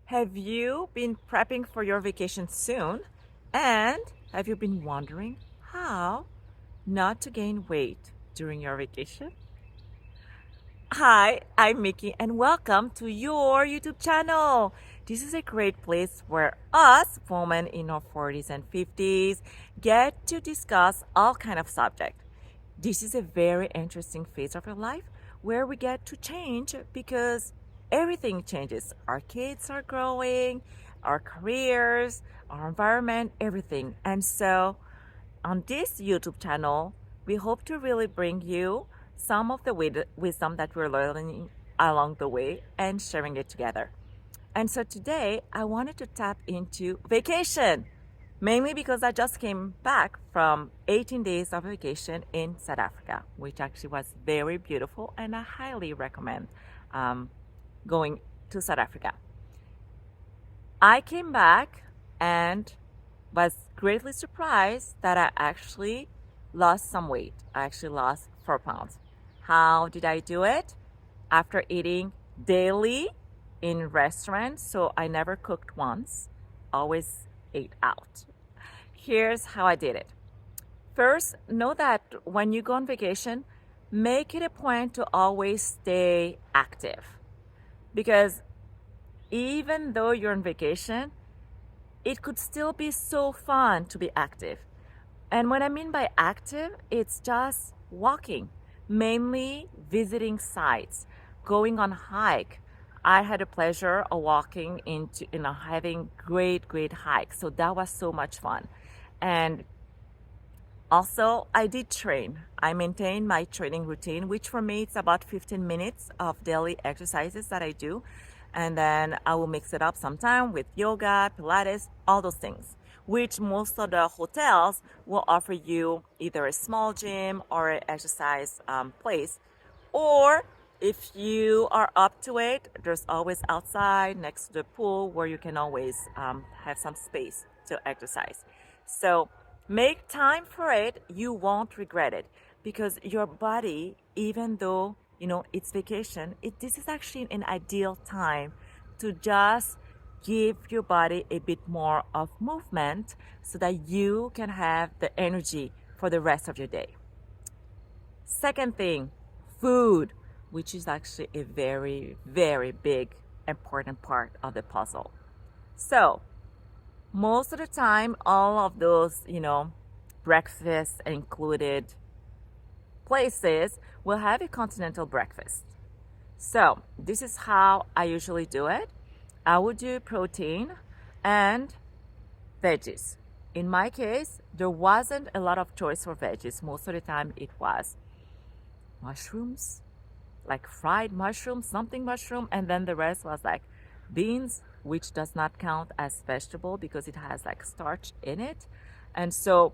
Have you been prepping for your vacation soon? And have you been wondering how not to gain weight during your vacation? Hi, I'm Mickey, and welcome to your YouTube channel. This is a great place where us women in our 40s and 50s get to discuss all kind of subjects. This is a very interesting phase of our life where we get to change because everything changes. Our kids are growing, our careers, our environment, everything. And so on this YouTube channel, we hope to really bring you some of the wisdom that we're learning along the way and sharing it together. And so today I wanted to tap into vacation, mainly because I just came back from 18 days of vacation in South Africa, which actually was very beautiful, and I highly recommend um, going to South Africa. I came back and was greatly surprised that I actually lost some weight. I actually lost 4 pounds. How did I do it? After eating daily in restaurants, so I never cooked once, always ate out. Here's how I did it. First, know that when you go on vacation, make it a point to always stay active. Because even though you're on vacation, it could still be so fun to be active. And what I mean by active, it's just walking, mainly visiting sites, going on hike. I had a pleasure of walking into, having great hikes. So that was so much fun. And also, I did train. I maintained my training routine, which for me it's about 15 minutes of daily exercises that I do. And then I will mix it up sometime with yoga, Pilates, all those things, which most of the hotels will offer you either a small gym or an exercise place. Or if you are up to it, there's always outside next to the pool where you can always have some space to exercise. So make time for it. You won't regret it because your body, even though it's vacation, this is actually an ideal time to just give your body a bit more of movement so that you can have the energy for the rest of your day. Second thing, food, which is actually a very big important part of the puzzle. So most of the time, all of those breakfast included places will have a continental breakfast. So this is how I usually do it. I would do protein and veggies. In my case, there wasn't a lot of choice for veggies. Most of the time it was mushrooms, like fried mushrooms, something mushroom, and then the rest was like beans, which does not count as vegetable because it has like starch in it. And so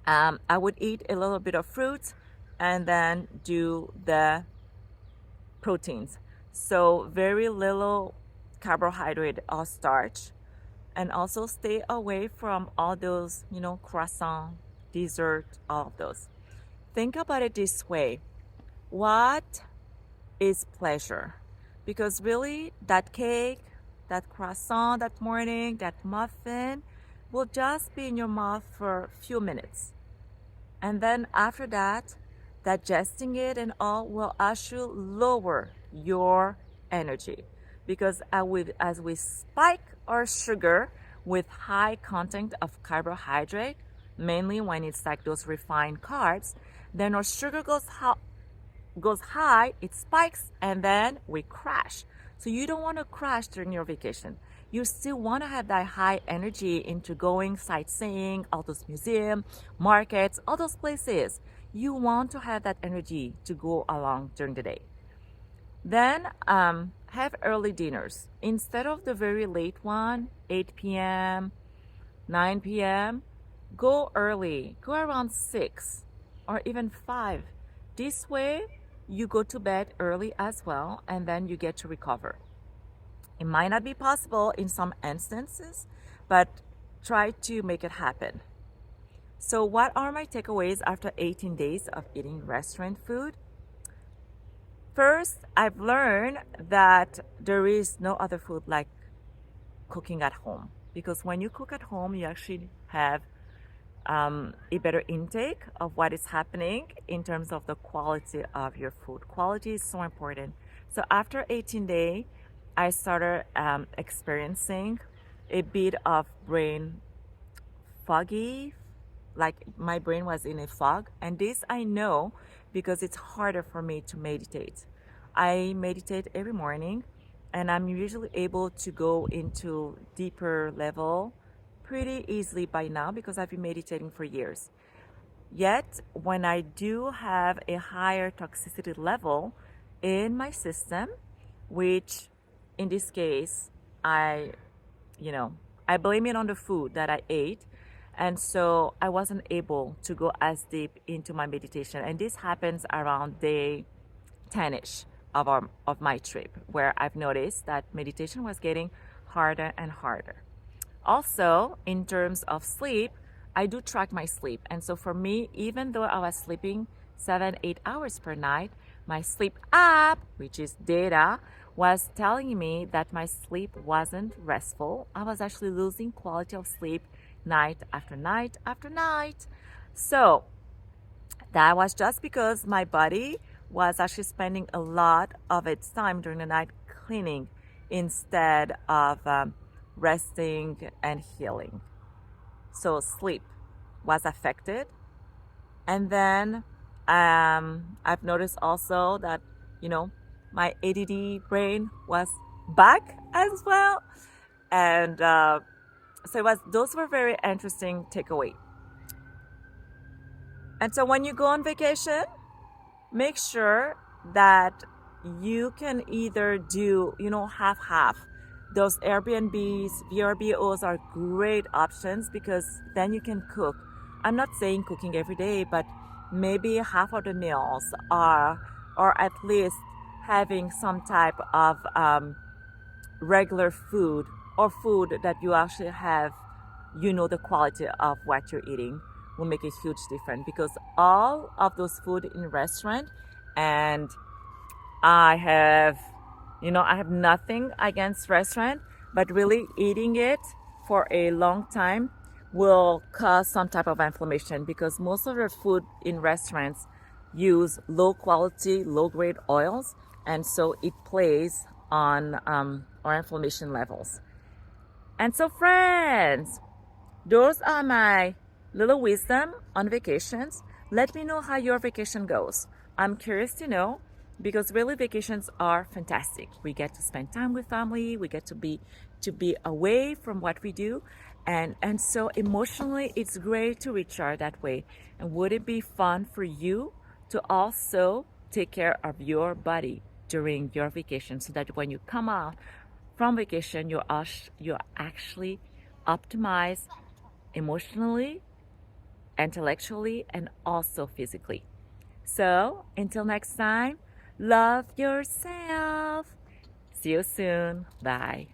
I would eat a little bit of fruit and then do the proteins. So very little carbohydrate or starch, and also stay away from all those, croissant, dessert, all of those. Think about it this way. What is pleasure? Because really that cake, that croissant that morning, that muffin will just be in your mouth for a few minutes. And then after that, digesting it and all will actually lower your energy. Because as we spike our sugar with high content of carbohydrate, mainly when it's like those refined carbs, then our sugar goes high, it spikes, and then we crash. So you don't want to crash during your vacation. You still want to have that high energy into going sightseeing, all those museums, markets, all those places. You want to have that energy to go along during the day. Then have early dinners. Instead of the very late one, 8 p.m., 9 p.m., go early. Go around 6 or even 5. This way, you go to bed early as well, and then you get to recover. It might not be possible in some instances, but try to make it happen. So what are my takeaways after 18 days of eating restaurant food? First, I've learned that there is no other food like cooking at home, because when you cook at home, you actually have a better intake of what is happening in terms of the quality of your food. Quality is so important. So after 18 days, I started experiencing a bit of brain foggy, like my brain was in a fog. And this I know because it's harder for me to meditate. I meditate every morning, and I'm usually able to go into deeper level pretty easily by now because I've been meditating for years. Yet, when I do have a higher toxicity level in my system, which in this case, I, you know, I blame it on the food that I ate. And so I wasn't able to go as deep into my meditation. And this happens around day 10-ish of my trip, where I've noticed that meditation was getting harder and harder. Also, in terms of sleep, I do track my sleep. And so for me, even though I was sleeping 7, 8 hours per night, my sleep app, which is data, was telling me that my sleep wasn't restful. I was actually losing quality of sleep night after night after night. So that was just because my body was actually spending a lot of its time during the night cleaning instead of resting and healing. So sleep was affected. And then I've noticed also that, my ADD brain was back as well. And so those were very interesting takeaway. And so when you go on vacation, make sure that you can either do, half. Those Airbnbs, VRBOs are great options because then you can cook. I'm not saying cooking every day, but maybe half of the meals are, or at least having some type of regular food or food that you actually have, the quality of what you're eating will make a huge difference, because all of those food in restaurant, and I have nothing against restaurant, but really eating it for a long time will cause some type of inflammation, because most of the food in restaurants use low quality, low grade oils, and so it plays on our inflammation levels. And so, friends, those are my little wisdom on vacations. Let me know how your vacation goes. I'm curious to know, because really vacations are fantastic. We get to spend time with family. We get to be away from what we do. And so emotionally, it's great to recharge that way. And would it be fun for you to also take care of your body during your vacation, so that when you come out from vacation, you're actually optimized emotionally, intellectually, and also physically. So until next time, love yourself. See you soon. Bye.